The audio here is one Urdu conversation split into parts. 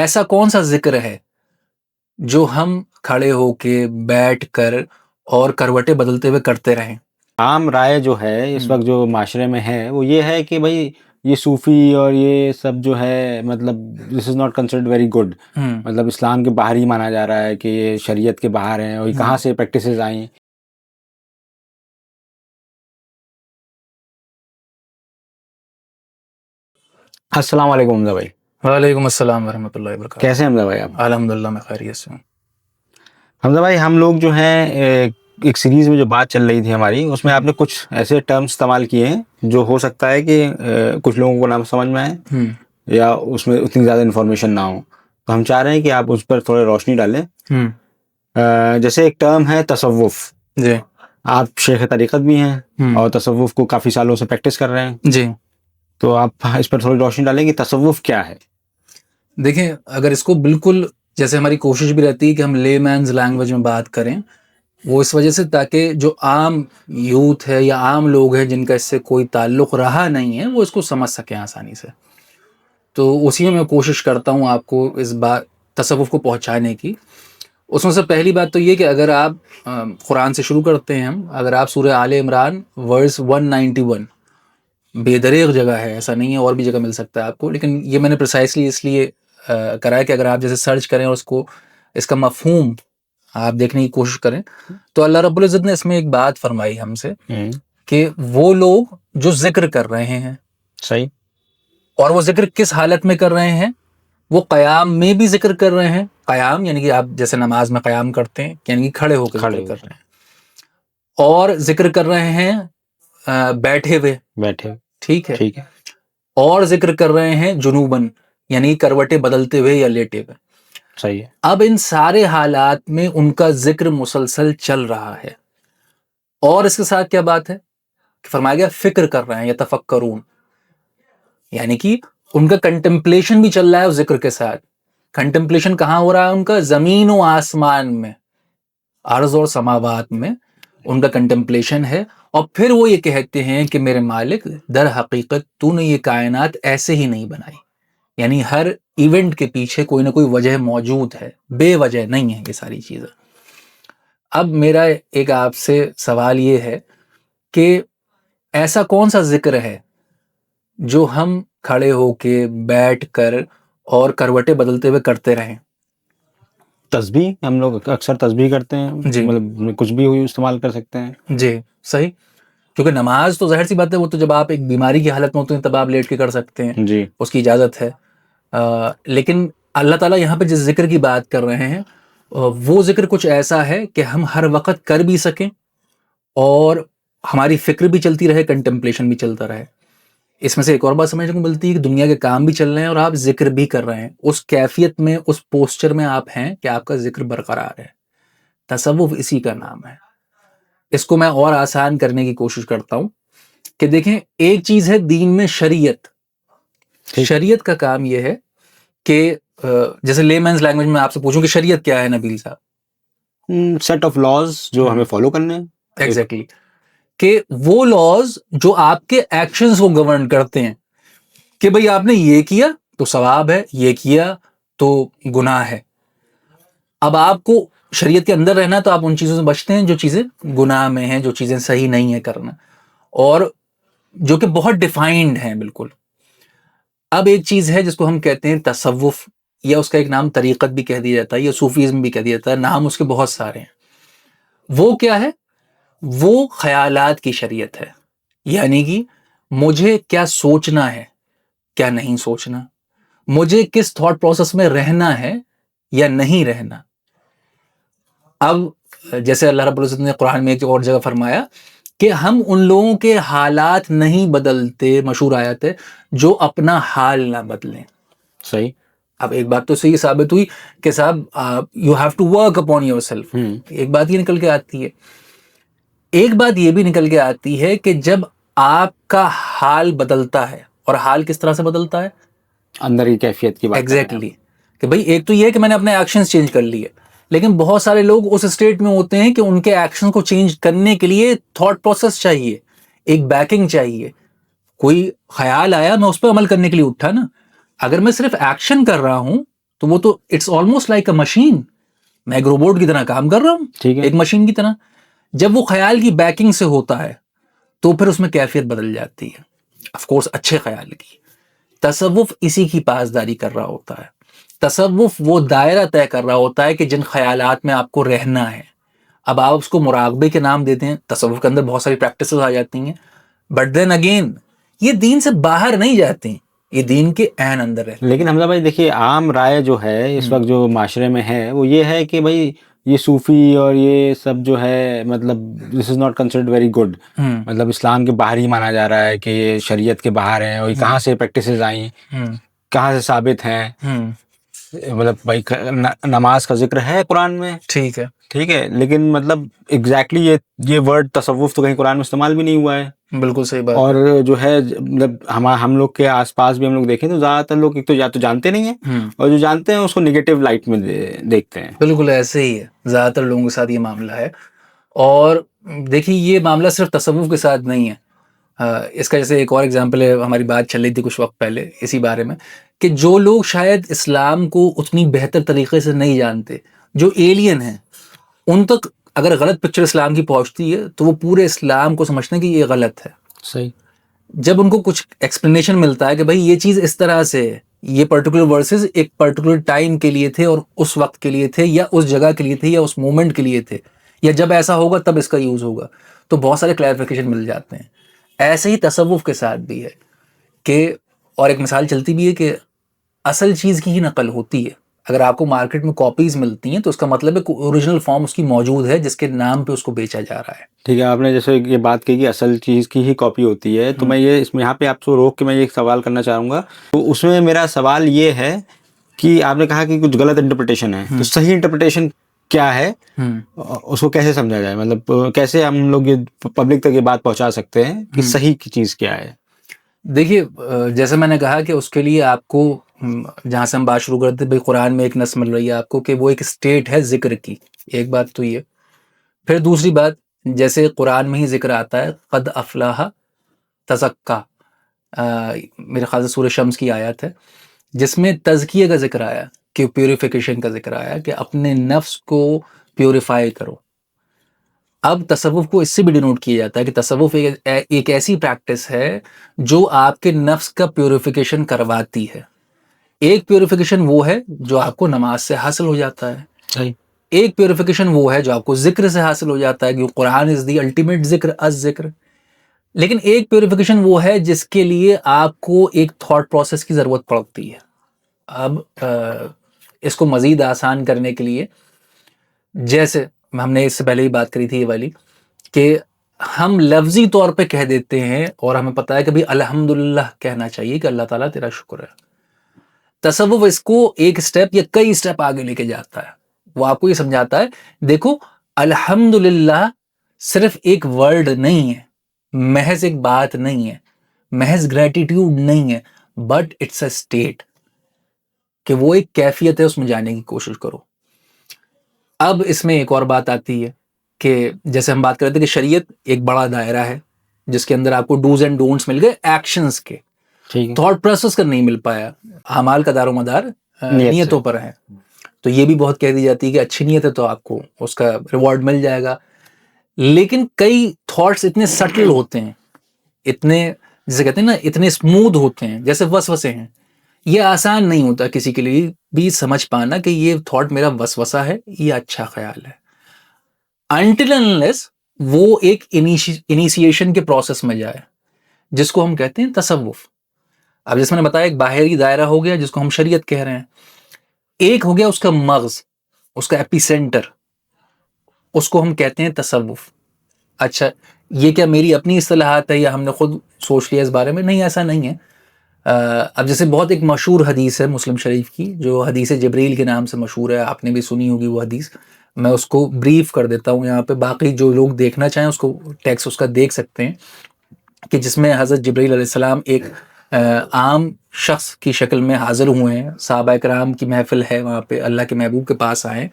ایسا کون سا ذکر ہے جو ہم کھڑے ہو کے بیٹھ کر اور کروٹیں بدلتے ہوئے کرتے رہیں؟ عام رائے جو ہے اس وقت جو معاشرے میں ہے وہ یہ ہے کہ بھائی یہ صوفی اور یہ سب جو ہے مطلب this is not considered very good, مطلب اسلام کے باہر ہی مانا جا رہا ہے کہ یہ شریعت کے باہر ہیں اور یہ کہاں سے پریکٹسز آئیں. السلام علیکم حمزہ بھائی. وعلیکم السلام ورحمۃ اللہ وبرکاتہ. کیسے ہیں حمزہ بھائی آپ؟ الحمدللہ میں خیریت سے ہوں. حمزہ بھائی ہم لوگ جو ہیں ایک سیریز میں جو بات چل رہی تھی ہماری، اس میں آپ نے کچھ ایسے ٹرمز استعمال کیے ہیں جو ہو سکتا ہے کہ کچھ لوگوں کو نہ سمجھ میں آئے یا اس میں اتنی زیادہ انفارمیشن نہ ہو، تو ہم چاہ رہے ہیں کہ آپ اس پر تھوڑے روشنی ڈالیں. جیسے ایک ٹرم ہے تصوف. جی. آپ شیخ طریقت بھی ہیں اور تصوف کو کافی سالوں سے پریکٹس کر رہے ہیں. جی. تو آپ اس پر تھوڑی روشنی ڈالیں کہ تصوف کیا ہے. دیکھیں، اگر اس کو بالکل جیسے ہماری کوشش بھی رہتی ہے کہ ہم لے مینز لینگویج میں بات کریں، وہ اس وجہ سے تاکہ جو عام یوتھ ہے یا عام لوگ ہیں جن کا اس سے کوئی تعلق رہا نہیں ہے وہ اس کو سمجھ سکیں آسانی سے. تو اسی میں کوشش کرتا ہوں آپ کو اس بات تصوف کو پہنچانے کی. اس میں سے پہلی بات تو یہ کہ اگر آپ قرآن سے شروع کرتے ہیں، اگر آپ سورہ آل عمران ورس 191، بے دریغ جگہ ہے، ایسا نہیں ہے اور بھی جگہ مل سکتا ہے آپ کو، لیکن یہ میں نے پریسائسلی اس لیے کرا ہے کہ اگر آپ جیسے سرچ کریں اور اس کا مفہوم آپ دیکھنے کی کوشش کریں تو اللہ رب العزت نے اس میں ایک بات فرمائی ہم سے کہ وہ لوگ جو ذکر کر رہے ہیں، صحیح، اور وہ ذکر کس حالت میں کر رہے ہیں؟ وہ قیام میں بھی ذکر کر رہے ہیں. قیام یعنی کہ آپ جیسے نماز میں قیام کرتے ہیں، یعنی کہ کھڑے ہو کے ذکر کر رہے ہیں. اور ذکر کر رہے ہیں بیٹھے ہوئے، ٹھیک ہے. اور ذکر کر رہے ہیں جنوباً، یعنی کروٹیں بدلتے ہوئے یا لیٹے ہوئے. صحیح ہے. اب ان سارے حالات میں ان کا ذکر مسلسل چل رہا ہے. اور اس کے ساتھ کیا بات ہے کہ فرمایا گیا فکر کر رہے ہیں، یتفکرون، یعنی کہ ان کا کنٹمپلیشن بھی چل رہا ہے اس ذکر کے ساتھ. کنٹمپلیشن کہاں ہو رہا ہے؟ ان کا زمین و آسمان میں، ارض اور سماوات میں ان کا کنٹمپلیشن ہے. اور پھر وہ یہ کہتے ہیں کہ میرے مالک، در حقیقت تو نے یہ کائنات ایسے ہی نہیں بنائی، یعنی ہر ایونٹ کے پیچھے کوئی نہ کوئی وجہ موجود ہے، بے وجہ نہیں ہے یہ ساری چیزیں. اب میرا ایک آپ سے سوال یہ ہے کہ ایسا کون سا ذکر ہے جو ہم کھڑے ہو کے بیٹھ کر اور کروٹیں بدلتے ہوئے کرتے رہیں؟ تسبیح، ہم لوگ اکثر تسبیح کرتے ہیں. جی. مطلب کچھ بھی ہوئی استعمال کر سکتے ہیں. جی صحیح، کیونکہ نماز تو ظاہر سی بات ہے وہ تو جب آپ ایک بیماری کی حالت میں ہوتے ہیں تب آپ لیٹ کے کر سکتے ہیں. جی، اس کی اجازت ہے. لیکن اللہ تعالیٰ یہاں پہ جس ذکر کی بات کر رہے ہیں وہ ذکر کچھ ایسا ہے کہ ہم ہر وقت کر بھی سکیں اور ہماری فکر بھی چلتی رہے، کنٹمپلیشن بھی چلتا رہے. اس میں سے ایک اور بات سمجھنے کو ملتی ہے کہ دنیا کے کام بھی چل رہے ہیں اور آپ ذکر بھی کر رہے ہیں، اس کیفیت میں، اس پوسچر میں آپ ہیں کہ آپ کا ذکر برقرار ہے. تصوف اسی کا نام ہے. اس کو میں اور آسان کرنے کی کوشش کرتا ہوں کہ دیکھیں، ایک چیز ہے دین میں شریعت. شریعت کا کام یہ ہے کہ جیسے لے مینز لینگویج میں آپ سے پوچھوں کہ شریعت کیا ہے نبیل صاحب؟ سیٹ آف لاز جو ہمیں فالو کرنے ہیں. ایگزیکٹلی، کہ وہ لاز جو آپ کے ایکشنز کو گورن کرتے ہیں کہ بھئی آپ نے یہ کیا تو ثواب ہے، یہ کیا تو گناہ ہے. اب آپ کو شریعت کے اندر رہنا تو آپ ان چیزوں سے بچتے ہیں جو چیزیں گناہ میں ہیں، جو چیزیں صحیح نہیں ہیں کرنا، اور جو کہ بہت ڈیفائنڈ ہیں بالکل. اب ایک چیز ہے جس کو ہم کہتے ہیں تصوف، یا اس کا ایک نام طریقت بھی کہہ دیا جاتا ہے یا صوفیزم بھی کہہ دیا جاتا ہے، نام اس کے بہت سارے ہیں. وہ کیا ہے؟ وہ خیالات کی شریعت ہے. یعنی کہ مجھے کیا سوچنا ہے، کیا نہیں سوچنا، مجھے کس تھاٹ پروسیس میں رہنا ہے یا نہیں رہنا. اب جیسے اللہ رب العزت نے قرآن میں ایک اور جگہ فرمایا کہ ہم ان لوگوں کے حالات نہیں بدلتے، مشہور آیت ہے، جو اپنا حال نہ بدلیں. صحیح. اب ایک بات تو صحیح ثابت ہوئی کہ صاحب you have to work upon yourself. ایک بات یہ نکل کے آتی ہے. ایک بات یہ بھی نکل کے آتی ہے کہ جب آپ کا حال بدلتا ہے، اور حال کس طرح سے بدلتا ہے؟ اندر کی کیفیت کی بات. ایگزیکٹلی، کہ بھئی ایک تو یہ ہے کہ میں نے اپنے ایکشنز چینج کر لیے، لیکن بہت سارے لوگ اس اسٹیٹ میں ہوتے ہیں کہ ان کے ایکشن کو چینج کرنے کے لیے تھاٹ پروسیس چاہیے، ایک بیکنگ چاہیے. کوئی خیال آیا، میں اس پہ عمل کرنے کے لیے اٹھا نا. اگر میں صرف ایکشن کر رہا ہوں تو وہ تو it's almost like a machine. میں ایک روبوٹ کی طرح کام کر رہا ہوں, ٹھیک ہے. ایک مشین کی طرح. جب وہ خیال کی بیکنگ سے ہوتا ہے تو پھر اس میں کیفیت بدل جاتی ہے, آف کورس اچھے خیال کی. تصوف اسی کی پاسداری کر رہا ہوتا ہے. تصوف وہ دائرہ طے کر رہا ہوتا ہے کہ جن خیالات میں آپ کو رہنا ہے. اب آپ اس کو مراقبے کے نام دیتے ہیں, تصوف کے اندر بہت ساری پریکٹسز آ جاتی ہیں, بٹ دین اگین یہ دین سے باہر نہیں جاتی, یہ دین کے عین اندر ہے. لیکن حمزہ بھائی دیکھیے, عام رائے جو ہے اس وقت جو معاشرے میں ہے وہ یہ ہے کہ بھائی یہ صوفی اور یہ سب جو ہے مطلب this is not considered very good, مطلب اسلام کے باہر ہی مانا جا رہا ہے کہ یہ شریعت کے باہر ہیں, اور یہ کہاں سے پریکٹسز آئیں, کہاں سے ثابت ہیں. مطلب بھائی نماز کا ذکر ہے قرآن میں, ٹھیک ہے, ٹھیک ہے, لیکن مطلب ایگزیکٹلی یہ ورڈ تصوف تو کہیں قرآن میں استعمال بھی نہیں ہوا ہے. بالکل صحیح بات. اور جو ہے مطلب ہم لوگ کے آس پاس بھی ہم لوگ دیکھیں تو زیادہ تر لوگ ایک تو یا تو جانتے نہیں ہیں, اور جو جانتے ہیں اس کو نگیٹو لائٹ میں دیکھتے ہیں. بالکل ایسے ہی ہے, زیادہ تر لوگوں کے ساتھ یہ معاملہ ہے. اور دیکھیے یہ معاملہ صرف تصوف کے ساتھ نہیں ہے. اس کا جیسے ایک اور ایگزامپل ہے, ہماری بات چل رہی تھی کچھ وقت پہلے اسی بارے میں, کہ جو لوگ شاید اسلام کو اتنی بہتر طریقے سے نہیں جانتے, جو ایلین ہیں, ان تک اگر غلط پکچر اسلام کی پہنچتی ہے تو وہ پورے اسلام کو سمجھتے ہیں کہ یہ غلط ہے. صحیح. جب ان کو کچھ ایکسپلینیشن ملتا ہے کہ بھائی یہ چیز اس طرح سے ہے, یہ پرٹیکولر ورسز ایک پرٹیکولر ٹائم کے لیے تھے اور اس وقت کے لیے تھے, یا اس جگہ کے لیے تھے, یا اس مومنٹ کے لیے تھے, یا جب ایسا ہوگا تب اس کا یوز ہوگا, تو بہت سارے کلیریفیکیشن مل جاتے ہیں. ایسے ہی تصوف کے ساتھ بھی ہے کہ, اور ایک مثال چلتی بھی ہے کہ اصل چیز کی ہی نقل ہوتی ہے. اگر آپ کو مارکیٹ میں کاپیز ملتی ہیں تو اس کا مطلب ہے کہ اوریجنل فارم اس کی موجود ہے جس کے نام پہ اس کو بیچا جا رہا ہے. ٹھیک ہے, آپ نے جیسے یہ بات کی کہ اصل چیز کی ہی کاپی ہوتی ہے, تو میں یہ اس میں یہاں پہ آپ کو روک کے میں یہ ایک سوال کرنا چاہوں گا. تو اس میں میرا سوال یہ ہے کہ آپ نے کہا کہ کچھ غلط انٹرپریٹیشن ہے, تو صحیح انٹرپریٹیشن کیا ہے, اس کو کیسے سمجھا جائے, مطلب کیسے ہم لوگ یہ پبلک تک یہ بات پہنچا سکتے ہیں کہ صحیح کی چیز کیا ہے؟ دیکھیے جیسے میں نے کہا کہ اس کے لیے آپ کو, جہاں سے ہم بات شروع کرتے بھائی قرآن میں ایک نص مل رہی ہے آپ کو کہ وہ ایک اسٹیٹ ہے ذکر کی, ایک بات تو یہ. پھر دوسری بات, جیسے قرآن میں ہی ذکر آتا ہے قد افلاح تزکا, میرے خیال سے سورہ شمس کی آیت ہے جس میں تزکیہ کا ذکر آیا, کہ پیوریفیکیشن کا ذکر آیا, کہ اپنے نفس کو پیوریفائی کرو. اب تصوف کو اس سے بھی ڈینوٹ کیا جاتا ہے کہ تصوف ایک ایسی پریکٹس ہے جو آپ کے نفس کا پیوریفیکیشن کرواتی ہے. ایک پیوریفیکیشن وہ ہے جو آپ کو نماز سے حاصل ہو جاتا ہے, صحیح. ایک پیوریفیکیشن وہ ہے جو آپ کو ذکر سے حاصل ہو جاتا ہے, کہ قرآن از دی الٹیمیٹ ذکر از ذکر. لیکن ایک پیوریفیکیشن وہ ہے جس کے لیے آپ کو ایک تھاٹ پروسیس کی ضرورت پڑتی ہے. اب اس کو مزید آسان کرنے کے لیے, جیسے ہم نے اس سے پہلے ہی بات کری تھی یہ والی, کہ ہم لفظی طور پہ کہہ دیتے ہیں اور ہمیں پتہ ہے کہ بھی الحمدللہ کہنا چاہیے کہ اللہ تعالیٰ تیرا شکر ہے. تصوف اس کو ایک سٹیپ یا کئی سٹیپ آگے لے کے جاتا ہے. وہ آپ کو یہ سمجھاتا ہے, دیکھو الحمدللہ صرف ایک ورڈ نہیں ہے, محض ایک بات نہیں ہے, محض گریٹیٹیوڈ نہیں ہے, بٹ اٹس اے اسٹیٹ, کہ وہ ایک کیفیت ہے, اس میں جانے کی کوشش کرو. اب اس میں ایک اور بات آتی ہے کہ جیسے ہم بات کر رہے تھے کہ شریعت ایک بڑا دائرہ ہے جس کے اندر آپ کو ڈوز اینڈ ڈونٹس مل گئے ایکشنز کے, تھاٹ پروسیس کا نہیں مل پایا. اعمال کا دار و مدار نیتوں پر ہے, تو یہ بھی بہت کہہ دی جاتی ہے کہ اچھی نیت ہے تو آپ کو اس کا ریوارڈ مل جائے گا. لیکن کئی تھاٹس اتنے سٹل ہوتے ہیں, اتنے جیسے کہتے ہیں نا اتنے اسموتھ ہوتے ہیں, جیسے وسوسے ہیں. یہ آسان نہیں ہوتا کسی کے لیے بھی سمجھ پانا کہ یہ تھاٹ میرا وسوسہ ہے, یہ اچھا خیال ہے, until unless وہ ایک انیشیشن کے پروسیس میں جائے جس کو ہم کہتے ہیں تصوف. اب جس میں نے بتایا ایک باہری دائرہ ہو گیا جس کو ہم شریعت کہہ رہے ہیں, ایک ہو گیا اس کا مغز, اس کا ایپی سینٹر, اس کو ہم کہتے ہیں تصوف. اچھا یہ کیا میری اپنی اصطلاحات ہے یا ہم نے خود سوچ لیا اس بارے میں؟ نہیں, ایسا نہیں ہے. اب جیسے بہت ایک مشہور حدیث ہے مسلم شریف کی جو حدیث جبریل کے نام سے مشہور ہے, آپ نے بھی سنی ہوگی وہ حدیث. میں اس کو بریف کر دیتا ہوں یہاں پہ, باقی جو لوگ دیکھنا چاہیں اس کو ٹیکسٹ اس کا دیکھ سکتے ہیں, کہ جس میں حضرت جبریل علیہ السلام ایک عام شخص کی شکل میں حاضر ہوئے ہیں, صحابہ کرام کی محفل ہے وہاں پہ, اللہ کے محبوب کے پاس آئے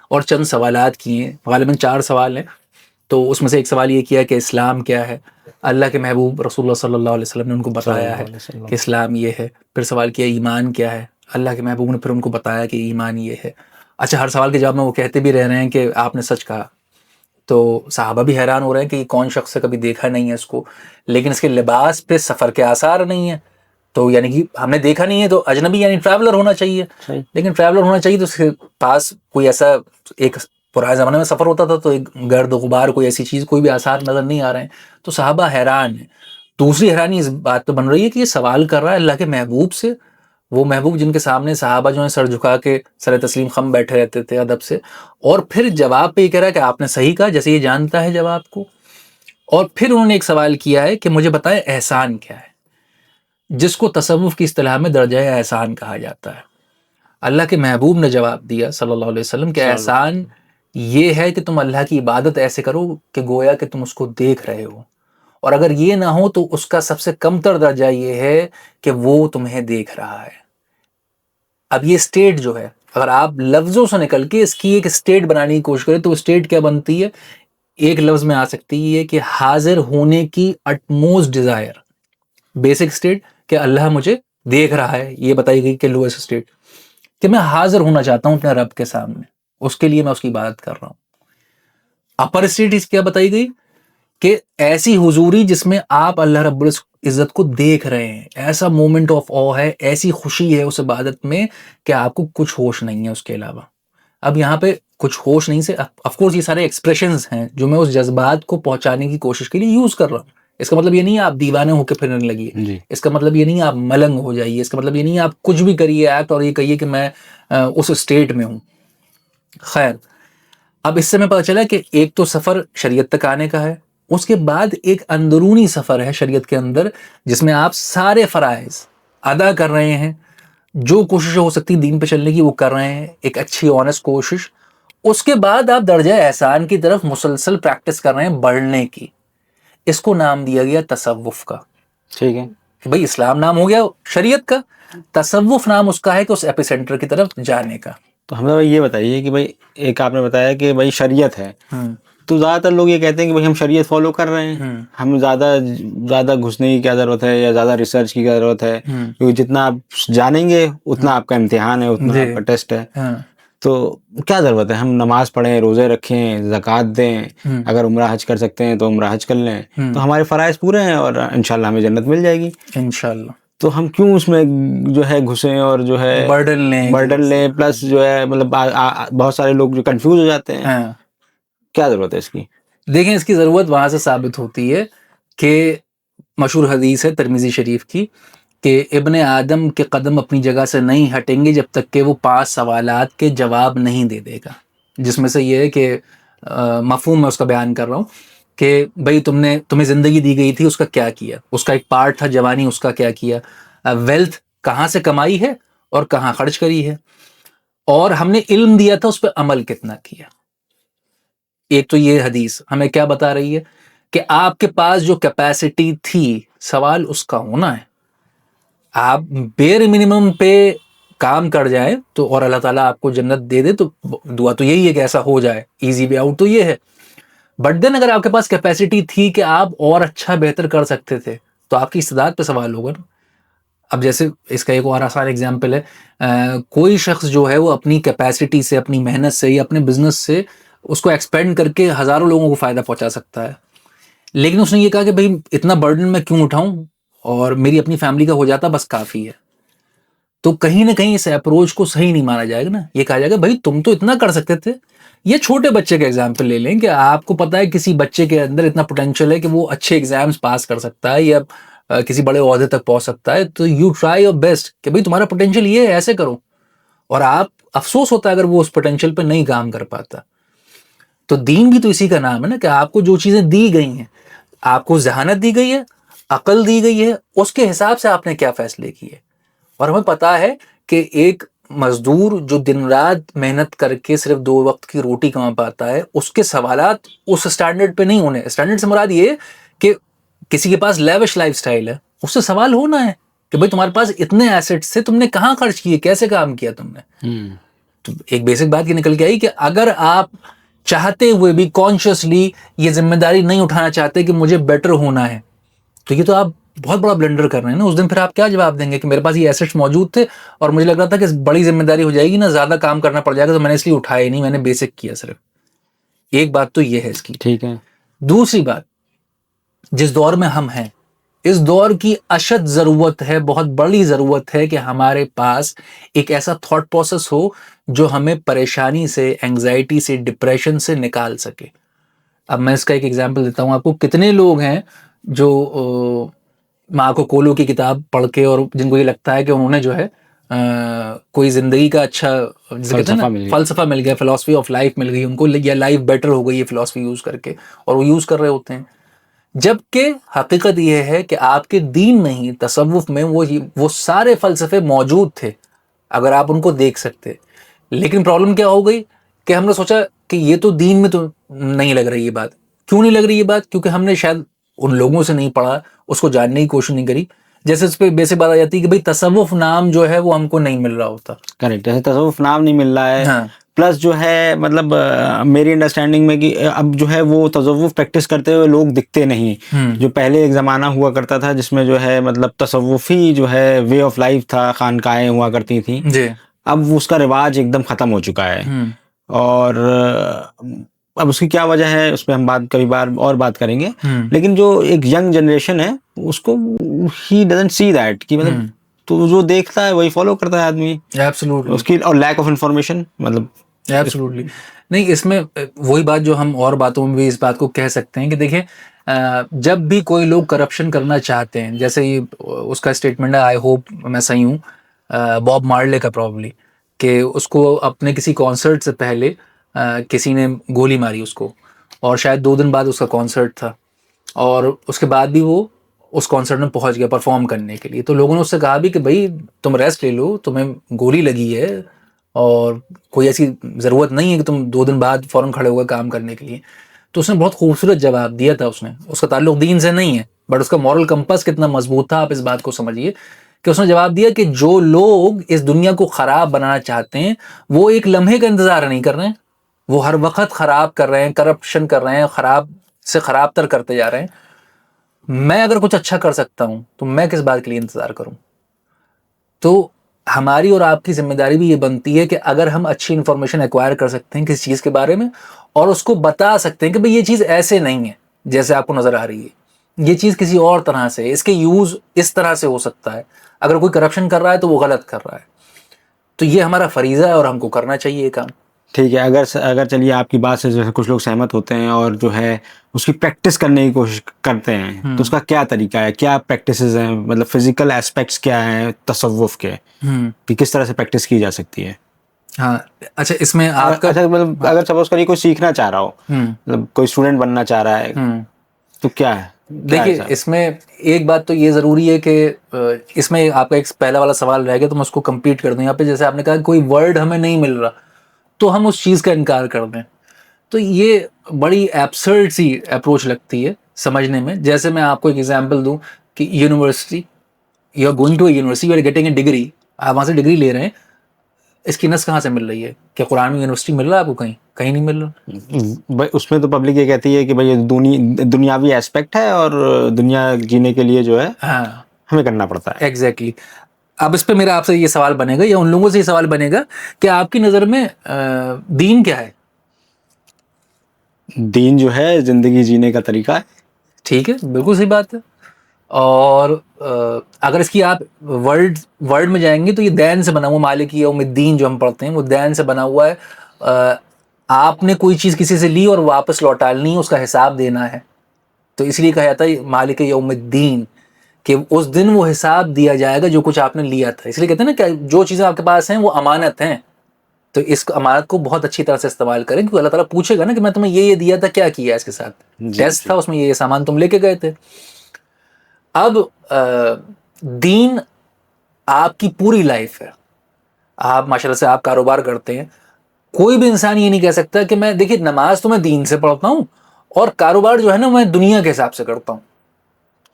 اور چند سوالات کیے, غالباً 4 سوال ہیں. تو اس میں سے ایک سوال یہ کیا کہ اسلام کیا ہے. اللہ کے محبوب رسول اللہ صلی اللہ علیہ وسلم نے ان کو بتایا ہے کہ اسلام یہ ہے. پھر سوال کیا ایمان کیا ہے, اللہ کے محبوب نے پھر ان کو بتایا کہ ایمان یہ ہے. اچھا ہر سوال کے جواب میں وہ کہتے بھی رہ رہے ہیں کہ آپ نے سچ کہا. تو صحابہ بھی حیران ہو رہے ہیں کہ یہ کون شخص ہے, کبھی دیکھا نہیں ہے اس کو, لیکن اس کے لباس پہ سفر کے آثار نہیں ہیں. تو یعنی کہ ہم نے دیکھا نہیں ہے تو اجنبی یعنی ٹریولر ہونا چاہیے. لیکن ٹریولر ہونا چاہیے تو اس کے پاس کوئی ایسا, ایک پرانے زمانے میں سفر ہوتا تھا تو ایک گرد غبار کوئی ایسی چیز, کوئی بھی آثار نظر نہیں آ رہے ہیں. تو صحابہ حیران ہیں. دوسری حیرانی اس بات پہ بن رہی ہے کہ یہ سوال کر رہا ہے اللہ کے محبوب سے, وہ محبوب جن کے سامنے صحابہ جو ہیں سر جھکا کے سر تسلیم خم بیٹھے رہتے تھے ادب سے, اور پھر جواب پہ یہ کہہ رہا ہے کہ آپ نے صحیح کہا, جیسے یہ جانتا ہے جواب کو. اور پھر انہوں نے ایک سوال کیا ہے کہ مجھے بتائیں احسان کیا ہے, جس کو تصوف کی اصطلاح میں درجہ احسان کہا جاتا ہے. اللہ کے محبوب نے جواب دیا صلی اللہ علیہ وسلم کہ احسان یہ ہے کہ تم اللہ کی عبادت ایسے کرو کہ گویا کہ تم اس کو دیکھ رہے ہو, اور اگر یہ نہ ہو تو اس کا سب سے کم تر درجہ یہ ہے کہ وہ تمہیں دیکھ رہا ہے. اب یہ اسٹیٹ جو ہے, اگر آپ لفظوں سے نکل کے اس کی ایک اسٹیٹ بنانے کی کوشش کریں تو اسٹیٹ کیا بنتی ہے؟ ایک لفظ میں آ سکتی ہے کہ حاضر ہونے کی اٹموسٹ ڈیزائر. بیسک اسٹیٹ کہ اللہ مجھے دیکھ رہا ہے, یہ بتائی گئی کہ لوئسٹ اسٹیٹ کہ میں حاضر ہونا چاہتا ہوں اپنے رب کے سامنے, اس کے لیے میں اس کی عبادت کر رہا ہوں. اپر اسٹیٹ کیا بتائی گئی کہ ایسی حضوری جس میں آپ اللہ رب العزت کو دیکھ رہے ہیں, ایسا مومنٹ آف او ہے, ایسی خوشی ہے اس عبادت میں کہ آپ کو کچھ ہوش نہیں ہے اس کے علاوہ. اب یہاں پہ کچھ ہوش نہیں سے آف کورس یہ سارے ایکسپریشنز ہیں جو میں اس جذبات کو پہنچانے کی کوشش کے لیے یوز کر رہا ہوں. اس کا مطلب یہ نہیں آپ دیوانے ہو کے پھرنے لگیے, اس کا مطلب یہ نہیں آپ ملنگ ہو جائیے, اس کا مطلب یہ نہیں آپ کچھ بھی کریے ایکٹ اور یہ کہیے کہ میں اس اسٹیٹ میں ہوں. خیر, اب اس سے میں پتہ چلا کہ ایک تو سفر شریعت تک آنے کا ہے, اس کے بعد ایک اندرونی سفر ہے شریعت کے اندر جس میں آپ سارے فرائض ادا کر رہے ہیں, جو کوششیں ہو سکتی دین پہ چلنے کی وہ کر رہے ہیں, ایک اچھی آنیسٹ کوشش. اس کے بعد آپ درجہ احسان کی طرف مسلسل پریکٹس کر رہے ہیں بڑھنے کی. اس کو نام دیا گیا تصوف کا. ٹھیک ہے کہ بھائی اسلام نام ہو گیا شریعت کا, تصوف نام اس کا ہے کہ اس ایپی سینٹر کی طرف جانے کا. تو حمزہ بھائی یہ بتائیے کہ بھائی ایک آپ نے بتایا کہ بھائی شریعت ہے, تو زیادہ تر لوگ یہ کہتے ہیں کہ بھائی ہم شریعت فالو کر رہے ہیں, ہم زیادہ گھسنے کی کیا ضرورت ہے یا زیادہ ریسرچ کی کیا ضرورت ہے, کیونکہ جتنا آپ جانیں گے اتنا آپ کا امتحان ہے, اتنا آپ کا ٹیسٹ ہے. تو کیا ضرورت ہے ہم نماز پڑھیں, روزے رکھیں, زکوٰۃ دیں, اگر عمرہ حج کر سکتے ہیں تو عمرہ حج کر لیں, تو ہمارے فرائض پورے ہیں اور انشاءاللہ ہمیں جنت مل جائے گی انشاءاللہ. تو ہم کیوں اس میں جو ہے گھسیں اور جو ہے برڈن لیں, پلس جو ہے مطلب بہت سارے لوگ جو کنفیوز ہو جاتے ہیں, کیا ضرورت ہے اس کی؟ دیکھیں اس کی ضرورت وہاں سے ثابت ہوتی ہے کہ مشہور حدیث ہے ترمذی شریف کی کہ ابن آدم کے قدم اپنی جگہ سے نہیں ہٹیں گے جب تک کہ وہ 5 سوالات کے جواب نہیں دے دے گا, جس میں سے یہ ہے کہ مفہوم میں اس کا بیان کر رہا ہوں کہ بھئی تمہیں زندگی دی گئی تھی, اس کا کیا کیا, اس کا ایک پارٹ تھا جوانی, اس کا کیا کیا, ویلتھ کہاں سے کمائی ہے اور کہاں خرچ کری ہے, اور ہم نے علم دیا تھا اس پہ عمل کتنا کیا. ایک تو یہ حدیث ہمیں کیا بتا رہی ہے کہ آپ کے پاس جو کیپیسٹی تھی, سوال اس کا ہونا ہے. آپ بیر منیمم پہ کام کر جائیں تو اور اللہ تعالیٰ آپ کو جنت دے دے تو دعا تو یہی ہے کہ ایسا ہو جائے, ایزی وے آؤٹ تو یہ ہے. بٹ دین اگر آپ کے پاس کیپیسٹی تھی کہ آپ اور اچھا بہتر کر سکتے تھے تو آپ کی استعداد پہ سوال ہوگا نا. اب جیسے اس کا ایک اور آسان ایگزامپل ہے, کوئی شخص جو ہے وہ اپنی کیپیسٹی سے, اپنی محنت سے یا اپنے بزنس سے اس کو ایکسپینڈ کر کے ہزاروں لوگوں کو فائدہ پہنچا سکتا ہے, لیکن اس نے یہ کہا کہ بھئی اتنا برڈن میں کیوں اٹھاؤں, اور میری اپنی فیملی کا ہو جاتا بس کافی ہے. تو کہیں نہ کہیں اس اپروچ کو صحیح نہیں مانا جائے گا نا. یہ کہا جائے گا بھئی تم تو اتنا کر سکتے تھے. یہ چھوٹے بچے کا ایگزامپل لے لیں کہ آپ کو پتا ہے کسی بچے کے اندر اتنا پوٹینشیل ہے کہ وہ اچھے ایگزامز پاس کر سکتا ہے یا کسی بڑے عہدے تک پہنچ سکتا ہے, تو یو ٹرائی یور بیسٹ کہ بھئی تمہارا پوٹینشیل یہ ہے, ایسے کرو. اور آپ افسوس ہوتا ہے اگر وہ اس پوٹینشیل پہ نہیں کام کر پاتا. تو دین بھی تو اسی کا نام ہے نا کہ آپ کو جو چیزیں دی گئی ہیں, آپ کو ذہانت دی گئی ہے, عقل دی گئی ہے, اس کے حساب سے آپ نے کیا فیصلے کیے. اور ہمیں پتا ہے کہ ایک مزدور جو دن رات محنت کر کے صرف 2 وقت کی روٹی کما پاتا ہے, اس کے سوالات اس سٹینڈرڈ پہ نہیں ہونے. سٹینڈرڈ سے مراد یہ کہ کسی کے پاس لیوش لائف سٹائل ہے, اس سے سوال ہونا ہے کہ بھئی تمہارے پاس اتنے ایسٹس سے تم نے کہاں خرچ کیے, کیسے کام کیا تم نے. تو ایک بیسک بات یہ نکل کے آئی کہ اگر آپ چاہتے ہوئے بھی کانشیسلی یہ ذمہ داری نہیں اٹھانا چاہتے کہ مجھے بیٹر ہونا ہے, تو یہ تو آپ بہت بڑا بلنڈر کر رہے ہیں نا. اس دن پھر آپ کیا جواب دیں گے کہ میرے پاس یہ ایسٹس موجود تھے اور مجھے لگ رہا تھا کہ بڑی ذمہ داری ہو جائے گی نا, زیادہ کام کرنا پڑ جائے گا, تو میں نے اس لیے اٹھایا ہی نہیں, میں نے بیسک کیا صرف. ایک بات تو یہ ہے اس کی. ٹھیک ہے. دوسری بات, جس دور میں ہم ہیں, اس دور کی اشد ضرورت ہے, بہت بڑی ضرورت ہے کہ ہمارے پاس ایک ایسا تھاٹ پروسیس ہو جو ہمیں پریشانی سے, اینگزائٹی سے, ڈپریشن سے نکال سکے. اب میں اس کا ایک ایگزامپل دیتا ہوں آپ کو. کتنے لوگ ہیں جو مارکو کولو کی کتاب پڑھ کے, اور جن کو یہ لگتا ہے کہ انہوں نے جو ہے کوئی زندگی کا اچھا فلسفہ مل گیا, فلسفی آف لائف مل گئی ان کو, یا لائف بیٹر ہو گئی یہ فلسفی یوز کر کے, اور وہ یوز کر رہے ہوتے ہیں. جبکہ حقیقت یہ ہے کہ آپ کے دین میں ہی, تصوف میں وہ سارے فلسفے موجود تھے اگر آپ ان کو دیکھ سکتے. لیکن پرابلم کیا ہو گئی کہ ہم نے سوچا کہ یہ تو دین میں تو نہیں لگ رہی یہ بات. کیوں نہیں لگ رہی یہ بات؟ کیونکہ ہم نے شاید ان لوگوں سے نہیں پڑھا, اس کو جاننے کی کوشش نہیں کری. جیسے اس پہ بیسک بات آ جاتی ہے کہ بھائی تصوف نام جو ہے وہ ہم کو نہیں مل رہا ہوتا. کریکٹ, جیسے تصوف نام نہیں مل رہا ہے. ہاں, پلس جو ہے مطلب میری انڈرسٹینڈنگ میں کہ اب جو ہے وہ تصوف پریکٹس کرتے ہوئے لوگ دکھتے نہیں. جو پہلے ایک زمانہ ہوا کرتا تھا جس میں جو ہے مطلب تصوفی جو ہے وے آف لائف تھا, خانقاہیں ہوا کرتی تھیں, جی, اب اس کا رواج ایک دم ختم ہو چکا ہے. اور اب اس کی کیا وجہ ہے اس پہ ہم کبھی بار اور بات کریں گے. لیکن جو ایک ینگ جنریشن ہے اس کو ہی ڈزنٹ سی دیٹ کہ مطلب تو جو دیکھتا ہے وہی فالو کرتا ہے آدمی. ایبسولوٹلی. اس کی اور لیک آف انفارمیشن مطلب ایبسولوٹلی نہیں. اس میں وہی بات جو ہم اور باتوں میں بھی اس بات کو کہہ سکتے ہیں کہ دیکھیں, جب بھی کوئی لوگ کرپشن کرنا چاہتے ہیں, جیسے یہ اس کا اسٹیٹمنٹ ہے, آئی ہوپ میں صحیح ہوں, باب مارلے کا پرابلی, کہ اس کو اپنے کسی کانسرٹ سے پہلے کسی نے گولی ماری اس کو, اور شاید 2 دن بعد اس کا کانسرٹ تھا, اور اس کے بعد بھی وہ اس کانسرٹ میں پہنچ گیا پرفارم کرنے کے لیے. تو لوگوں نے اس سے کہا بھی کہ بھائی تم ریسٹ لے لو, تمہیں گولی لگی ہے اور کوئی ایسی ضرورت نہیں ہے کہ تم 2 دن بعد فوراً کھڑے ہوئے کام کرنے کے لیے. تو اس نے بہت خوبصورت جواب دیا تھا. اس کا تعلق دین سے نہیں ہے, بٹ اس کا مورل کمپس کتنا مضبوط تھا آپ اس بات کو سمجھیے کہ اس نے جواب دیا کہ جو لوگ اس دنیا کو خراب بنانا چاہتے ہیں وہ ایک لمحے کا انتظار نہیں کر رہے ہیں, وہ ہر وقت خراب کر رہے ہیں, کرپشن کر رہے ہیں, خراب سے خراب تر کرتے جا رہے ہیں. میں اگر کچھ اچھا کر سکتا ہوں تو میں کس بات کے لیے انتظار کروں؟ تو ہماری اور آپ کی ذمہ داری بھی یہ بنتی ہے کہ اگر ہم اچھی انفارمیشن ایکوائر کر سکتے ہیں کسی چیز کے بارے میں, اور اس کو بتا سکتے ہیں کہ بھئی یہ چیز ایسے نہیں ہے جیسے آپ کو نظر آ رہی ہے, یہ چیز کسی اور طرح سے, اس کے یوز اس طرح سے ہو سکتا ہے, اگر کوئی کرپشن کر رہا ہے تو وہ غلط کر رہا ہے. تو یہ ہمارا فریضہ ہے اور ہم کو کرنا چاہیے یہ کام. ٹھیک ہے. اگر چلیے آپ کی بات سے جو ہے کچھ لوگ سہمت ہوتے ہیں اور جو ہے اس کی پریکٹس کرنے کی کوشش کرتے ہیں, تو اس کا کیا طریقہ ہے, کیا پریکٹسز ہیں, مطلب فزیکل ایسپیکٹس کیا ہیں تصوف کے, کہ کس طرح سے پریکٹس کی جا سکتی ہے؟ ہاں اچھا, اس میں آپ کا مطلب اگر سپوز کریے کوئی سیکھنا چاہ رہا ہو, مطلب کوئی اسٹوڈنٹ بننا چاہ رہا ہے, تو کیا ہے؟ دیکھیے اس میں ایک بات تو یہ ضروری ہے کہ اس میں آپ کا ایک پہلا والا سوال رہ گیا تو میں اس کو کمپلیٹ کر دوں یہاں پہ. جیسے آپ نے کہا کوئی ورڈ ہمیں نہیں مل رہا تو ہم اس چیز کا انکار کر دیں, تو یہ بڑی ایبسرڈ سی اپروچ لگتی ہے سمجھنے میں. جیسے میں آپ کو ایک ایگزامپل دوں کہ university, you are going to a university, you are getting a degree, آپ وہاں سے ڈگری لے رہے ہیں, اس کی نس کہاں سے مل رہی ہے؟ کہ قرآن میں یونیورسٹی مل رہا ہے آپ کو؟ کہیں نہیں مل رہا. اس میں تو پبلک یہ کہتی ہے کہ بھائی دنیاوی ایسپیکٹ ہے اور دنیا جینے کے لیے جو ہے ہمیں کرنا پڑتا ہے. ایگزیکٹلی. اب اس پہ میرا آپ سے یہ سوال بنے گا یا ان لوگوں سے یہ سوال بنے گا کہ آپ کی نظر میں دین کیا ہے؟ دین جو ہے زندگی جینے کا طریقہ ہے. ٹھیک ہے, بالکل صحیح بات ہے. اور اگر اس کی آپ ورڈ میں جائیں گے تو یہ دین سے بنا ہوا, مالک یوم الدین جو ہم پڑھتے ہیں وہ دین سے بنا ہوا ہے. آپ نے کوئی چیز کسی سے لی اور واپس لوٹالنی ہے, اس کا حساب دینا ہے, تو اس لیے کہا جاتا ہے مالک یوم الدین, کہ اس دن وہ حساب دیا جائے گا جو کچھ آپ نے لیا تھا. اس لیے کہتے ہیں نا کہ جو چیزیں آپ کے پاس ہیں وہ امانت ہیں, تو اس امانت کو بہت اچھی طرح سے استعمال کریں, کیونکہ اللہ تعالیٰ پوچھے گا نا کہ میں تمہیں یہ دیا تھا, کیا کیا اس کے ساتھ, ٹیسٹ تھا اس میں, یہ سامان تم لے کے گئے تھے. اب دین آپ کی پوری لائف ہے. آپ ماشاء اللہ سے آپ کاروبار کرتے ہیں, کوئی بھی انسان یہ نہیں کہہ سکتا کہ میں دیکھیے نماز تو میں دین سے پڑھتا ہوں اور کاروبار جو ہے نا میں دنیا کے حساب سے کرتا ہوں.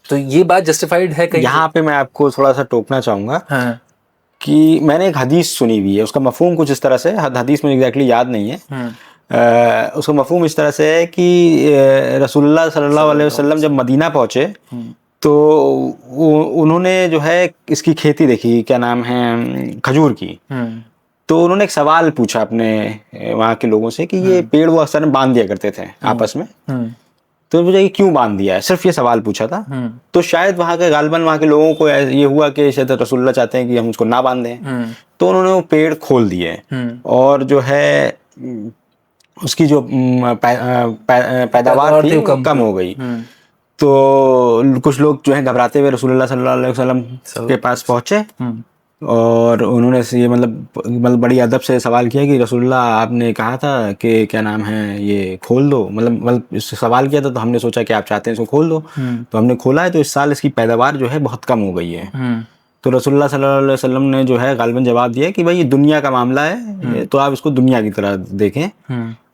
تو یہ بات جسٹیفائڈ ہے کہیں؟ یہاں پہ میں آپ کو تھوڑا سا ٹوکنا چاہوں گا کہ میں نے ایک حدیث سنی ہوئی ہے, اس کا مفہوم کچھ اس طرح سے, حدیث مجھے ایگزیکٹلی یاد نہیں ہے, اس کا مفہوم اس طرح سے ہے کہ رسول اللہ صلی اللہ علیہ وسلم جب مدینہ پہنچے تو انہوں نے جو ہے اس کی کھیتی دیکھی، کیا نام ہے، کھجور کی. تو انہوں نے ایک سوال پوچھا اپنے وہاں کے لوگوں سے کہ یہ پیڑ وہ اکثر باندھ دیا کرتے تھے آپس میں، تو مجھے یہ کیوں باندھ دیا ہے، صرف یہ سوال پوچھا تھا. تو شاید وہاں کے غالباً وہاں کے لوگوں کو یہ ہوا کہ شاید رسول اللہ چاہتے ہیں کہ ہم اس کو نہ باندھیں، تو انہوں نے وہ پیڑ کھول دیے اور جو ہے اس کی جو پیداوار تھی کم ہو گئی. تو کچھ لوگ جو ہیں گھبراتے ہوئے رسول اللہ صلی اللہ علیہ وسلم کے پاس پہنچے اور انہوں نے یہ مطلب بڑی ادب سے سوال کیا کہ رسول اللہ آپ نے کہا تھا کہ کیا نام ہے یہ کھول دو، مطلب اس سے سوال کیا تھا تو ہم نے سوچا کہ آپ چاہتے ہیں اس کو کھول دو، تو ہم نے کھولا ہے، تو اس سال اس کی پیداوار جو ہے بہت کم ہو گئی ہے. تو رسول اللہ صلی اللہ علیہ وسلم نے جو ہے غالباً جواب دیا کہ بھائی یہ دنیا کا معاملہ ہے، تو آپ اس کو دنیا کی طرح دیکھیں.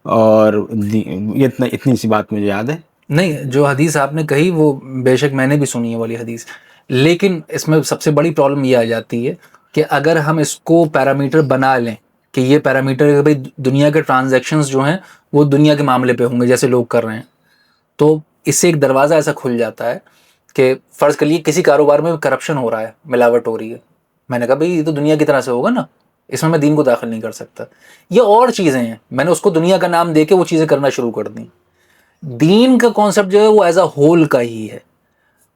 اور یہ اتنی سی بات مجھے یاد ہے. نہیں، جو حدیث آپ نے کہی وہ بے شک میں نے بھی سنی ہے والی حدیث، لیکن اس میں سب سے بڑی پرابلم یہ آ جاتی ہے کہ اگر ہم اس کو پیرامیٹر بنا لیں کہ یہ پیرامیٹر کہ بھائی دنیا کے ٹرانزیکشنز جو ہیں وہ دنیا کے معاملے پہ ہوں گے جیسے لوگ کر رہے ہیں، تو اس سے ایک دروازہ ایسا کھل جاتا ہے کہ فرض کر لیے کسی کاروبار میں کرپشن ہو رہا ہے، ملاوٹ ہو رہی ہے، میں نے کہا بھائی یہ تو دنیا کی طرح سے ہوگا نا، اس میں دین کو داخل نہیں کر سکتا. یہ اور چیزیں ہیں، میں نے اس کو دنیا کا نام دے کے وہ چیزیں کرنا شروع کر دیں. دین کا کانسیپٹ جو ہے وہ ایز اے ہول کا ہی ہے.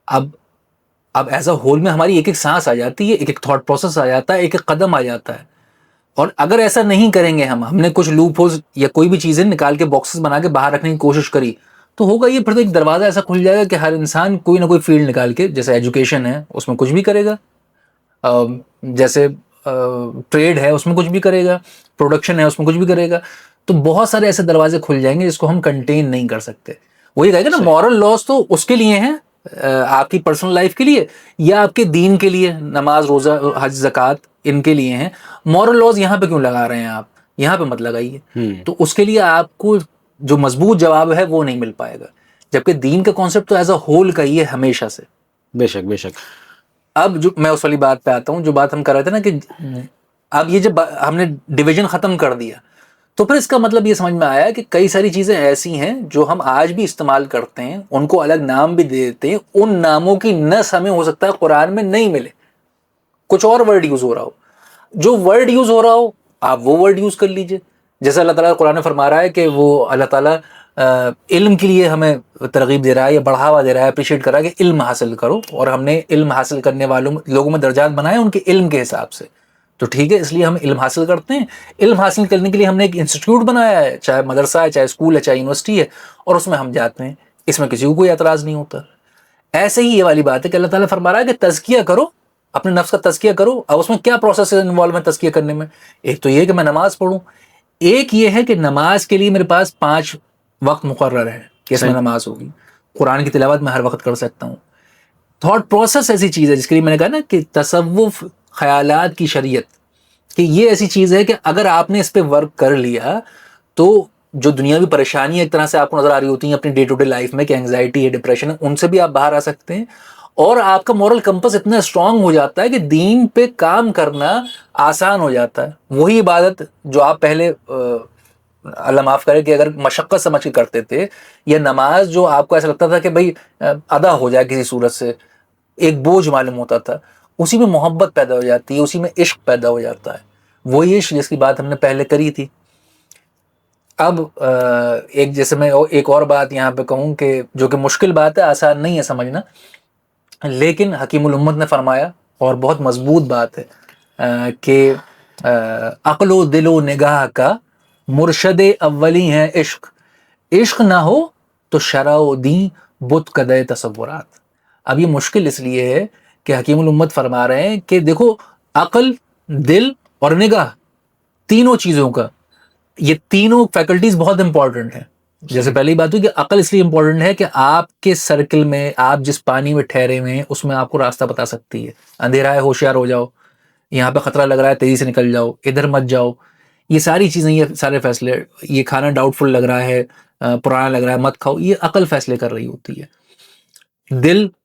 اب ایز اے ہول میں ہماری ایک ایک سانس آ جاتی ہے، ایک ایک تھاٹ پروسیس آ جاتا ہے، ایک ایک قدم آ جاتا ہے. اور اگر ایسا نہیں کریں گے ہم نے کچھ لوپ ہولز یا کوئی بھی چیزیں نکال کے باکسز بنا کے باہر رکھنے کی کوشش کری تو ہوگا یہ پھر تو ایک دروازہ ایسا کھل جائے گا کہ ہر انسان کوئی نہ کوئی فیلڈ نکال کے، جیسے ایجوکیشن ہے اس میں کچھ بھی کرے گا، جیسے ٹریڈ ہے اس میں کچھ بھی کرے گا، پروڈکشن ہے اس میں کچھ بھی کرے گا. تو بہت سارے ایسے دروازے کھل جائیں گے جس کو ہم کنٹین نہیں کر سکتے. وہی کہے گا نا، مورل لاز تو اس کے لیے ہیں، آپ کی پرسنل لائف کے لیے یا آپ کے دین کے لیے، نماز، روزہ، حج، زکوٰۃ ان کے لیے ہیں. مورل لاز یہاں پہ کیوں لگا رہے ہیں آپ؟ یہاں پہ مت لگائیے. تو اس کے لیے آپ کو جو مضبوط جواب ہے وہ نہیں مل پائے گا، جبکہ دین کا کانسیپٹ تو ایز اے ہول کا ہی ہے ہمیشہ سے. بے شک بے شک. اب جو میں اس والی بات پہ آتا ہوں، جو بات ہم کر رہے تھے نا کہ اب یہ جب ہم نے ڈویژن ختم کر دیا تو پھر اس کا مطلب یہ سمجھ میں آیا کہ کئی ساری چیزیں ایسی ہیں جو ہم آج بھی استعمال کرتے ہیں، ان کو الگ نام بھی دے دیتے ہیں، ان ناموں کی نس ہمیں ہو سکتا ہے قرآن میں نہیں ملے، کچھ اور ورڈ یوز ہو رہا ہو. جو ورڈ یوز ہو رہا ہو آپ وہ ورڈ یوز کر لیجئے. جیسے اللہ تعالیٰ قرآن میں فرما رہا ہے کہ وہ اللہ تعالیٰ علم کے لیے ہمیں ترغیب دے رہا ہے یا بڑھاوا دے رہا ہے، اپریشیٹ کر رہا ہے کہ علم حاصل کرو، اور ہم نے علم حاصل کرنے والوں لوگوں میں درجات بنائے ان کے علم کے حساب سے. تو ٹھیک ہے، اس لیے ہم علم حاصل کرتے ہیں. علم حاصل کرنے کے لیے ہم نے ایک انسٹیٹیوٹ بنایا ہے، چاہے مدرسہ ہے، چاہے اسکول ہے، چاہے یونیورسٹی ہے، اور اس میں ہم جاتے ہیں. اس میں کسی کو کوئی اعتراض نہیں ہوتا. ایسے ہی یہ والی بات ہے کہ اللہ تعالیٰ فرما رہا ہے کہ تزکیہ کرو، اپنے نفس کا تزکیہ کرو. اب اس میں کیا پروسیس انوالو ہے تزکیہ کرنے میں؟ ایک تو یہ کہ میں نماز پڑھوں، ایک یہ ہے کہ نماز کے لیے میرے پاس 5 وقت مقرر ہے کہ اس میں نماز ہوگی. قرآن کی تلاوت میں ہر وقت کر سکتا ہوں. تھاٹ پروسیس ایسی چیز ہے جس کے لیے میں نے کہا نا کہ تصوف، خیالات کی شریعت، کہ یہ ایسی چیز ہے کہ اگر آپ نے اس پہ ورک کر لیا تو جو دنیاوی پریشانیاں ایک طرح سے آپ کو نظر آ رہی ہوتی ہیں اپنی ڈے ٹو ڈے لائف میں کہ انگزائٹی ہے، ڈپریشن ہے، ان سے بھی آپ باہر آ سکتے ہیں. اور آپ کا مورل کمپس اتنا اسٹرانگ ہو جاتا ہے کہ دین پہ کام کرنا آسان ہو جاتا ہے. وہی عبادت جو آپ پہلے اللہ معاف کرے کہ اگر مشقت سمجھ کے کرتے تھے، یا نماز جو آپ کو ایسا لگتا تھا کہ بھائی ادا ہو جائے کسی صورت سے، ایک بوجھ معلوم ہوتا تھا، اسی میں محبت پیدا ہو جاتی ہے، اسی میں عشق پیدا ہو جاتا ہے. وہی عشق جس کی بات ہم نے پہلے کری تھی. اب ایک جیسے میں ایک اور بات یہاں پہ کہوں کہ جو کہ مشکل بات ہے، آسان نہیں ہے سمجھنا، لیکن حکیم الامت نے فرمایا اور بہت مضبوط بات ہے کہ عقل و دل و نگاہ کا مرشد اولی ہے عشق، عشق نہ ہو تو شرع و دین بت کدے تصورات. اب یہ مشکل اس لیے ہے کہ حکیم الامت فرما رہے ہیں کہ دیکھو، عقل، دل اور نگاہ، تینوں چیزوں کا، یہ تینوں فیکلٹیز بہت امپورٹنٹ ہیں. جیسے پہلی بات ہوئی کہ عقل اس لیے امپورٹنٹ ہے کہ آپ کے سرکل میں، آپ جس پانی میں ٹھہرے ہوئے ہیں اس میں آپ کو راستہ بتا سکتی ہے. اندھیرا ہے، ہوشیار ہو جاؤ، یہاں پہ خطرہ لگ رہا ہے تیزی سے نکل جاؤ، ادھر مت جاؤ. یہ ساری چیزیں، یہ سارے فیصلے، یہ کھانا ڈاؤٹ فل لگ رہا ہے، پرانا لگ رہا ہے، مت کھاؤ، یہ عقل فیصلے کر رہی ہوتی ہے.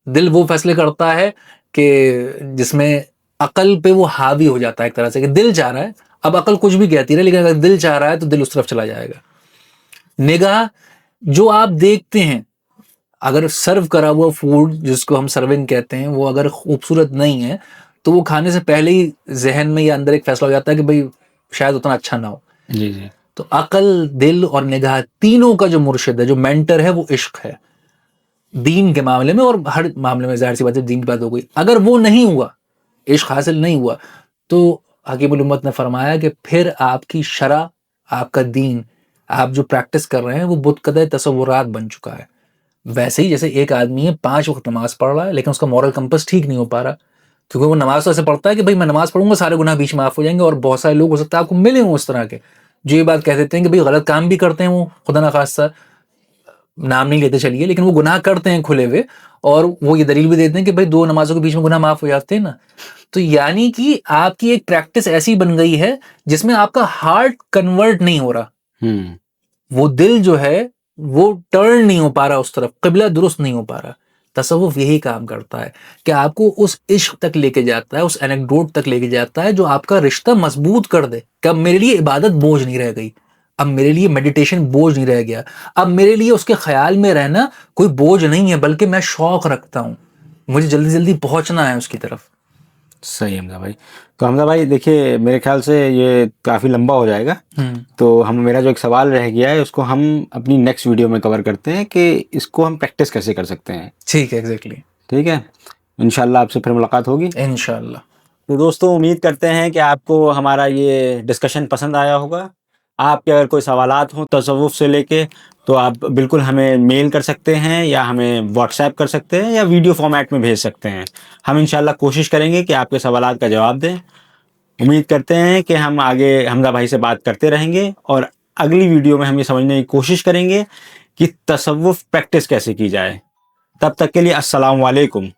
دل وہ فیصلے کرتا ہے کہ جس میں عقل پہ وہ حاوی ہو جاتا ہے ایک طرح سے، کہ دل چاہ رہا ہے، اب عقل کچھ بھی کہتی رہے، لیکن اگر دل چاہ رہا ہے تو دل اس طرف چلا جائے گا. نگاہ، جو آپ دیکھتے ہیں، اگر سرو کرا ہوا فوڈ جس کو ہم سرونگ کہتے ہیں وہ اگر خوبصورت نہیں ہے تو وہ کھانے سے پہلے ہی ذہن میں یا اندر ایک فیصلہ ہو جاتا ہے کہ بھائی شاید اتنا اچھا نہ ہو. جی جی. تو عقل، دل اور نگاہ تینوں کا جو مرشد ہے، جو مینٹر ہے، وہ عشق ہے دین کے معاملے میں اور ہر معاملے میں. ظاہر سی بات ہے دین کی بات ہو گئی. اگر وہ نہیں ہوا، عشق حاصل نہیں ہوا، تو حکیم الامت نے فرمایا کہ پھر آپ کی شرع، آپ کا دین، آپ جو پریکٹس کر رہے ہیں وہ بت قدر تصورات بن چکا ہے. ویسے ہی جیسے ایک آدمی ہے 5 وقت نماز پڑھ رہا ہے لیکن اس کا مورل کمپس ٹھیک نہیں ہو پا رہا، کیونکہ وہ نماز تو ایسے پڑھتا ہے کہ بھائی میں نماز پڑھوں گا سارے گناہ بیچ میں معاف ہو جائیں گے. اور بہت سارے لوگ ہو سکتا ہے آپ کو ملے ہوں اس طرح کے جو یہ بات کہہ دیتے ہیں کہ بھئی غلط کام بھی کرتے ہیں، وہ خدا نخواستہ نام نہیں لیتے چلیے، لیکن وہ گناہ کرتے ہیں کھلے ہوئے، اور وہ یہ دلیل بھی دیتے ہیں کہ بھئی 2 نمازوں کے بیچ میں گناہ معاف ہو جاتے ہیں نا. تو یعنی کہ آپ کی ایک پریکٹس ایسی بن گئی ہے جس میں آپ کا ہارٹ کنورٹ نہیں ہو رہا، وہ دل جو ہے وہ ٹرن نہیں ہو پا رہا اس طرف، قبلہ درست نہیں ہو پا رہا. تصوف یہی کام کرتا ہے کہ آپ کو اس عشق تک لے کے جاتا ہے، اس اینیکڈوٹ تک لے کے جاتا ہے جو آپ کا رشتہ مضبوط کر دے کہ اب میرے لیے عبادت بوجھ نہیں رہ گئی، اب میرے لیے میڈیٹیشن بوجھ نہیں رہ گیا، اب میرے لیے اس کے خیال میں رہنا کوئی بوجھ نہیں ہے، بلکہ میں شوق رکھتا ہوں، مجھے جلدی جلدی پہنچنا ہے اس کی طرف. صحیح حمزہ بھائی. تو حمزہ بھائی دیکھیے میرے خیال سے یہ کافی لمبا ہو جائے گا، تو میرا جو ایک سوال رہ گیا ہے اس کو ہم اپنی نیکسٹ ویڈیو میں کور کرتے ہیں کہ اس کو ہم پریکٹس کیسے کر سکتے ہیں. ٹھیک ہے، ایگزیکٹلی. ٹھیک ہے، انشاءاللہ آپ سے پھر ملاقات ہوگی انشاءاللہ. تو دوستوں امید کرتے ہیں کہ آپ کو ہمارا یہ ڈسکشن پسند آیا ہوگا. آپ کے اگر کوئی سوالات ہوں تصوف سے لے کے تو آپ بالکل ہمیں میل کر سکتے ہیں یا ہمیں واٹس ایپ کر سکتے ہیں یا ویڈیو فارمیٹ میں بھیج سکتے ہیں. ہم انشاءاللہ کوشش کریں گے کہ آپ کے سوالات کا جواب دیں. امید کرتے ہیں کہ ہم آگے حمزہ بھائی سے بات کرتے رہیں گے اور اگلی ویڈیو میں ہم یہ سمجھنے کی کوشش کریں گے کہ تصوف پریکٹس کیسے کی جائے. تب تک کے لیے السلام علیکم.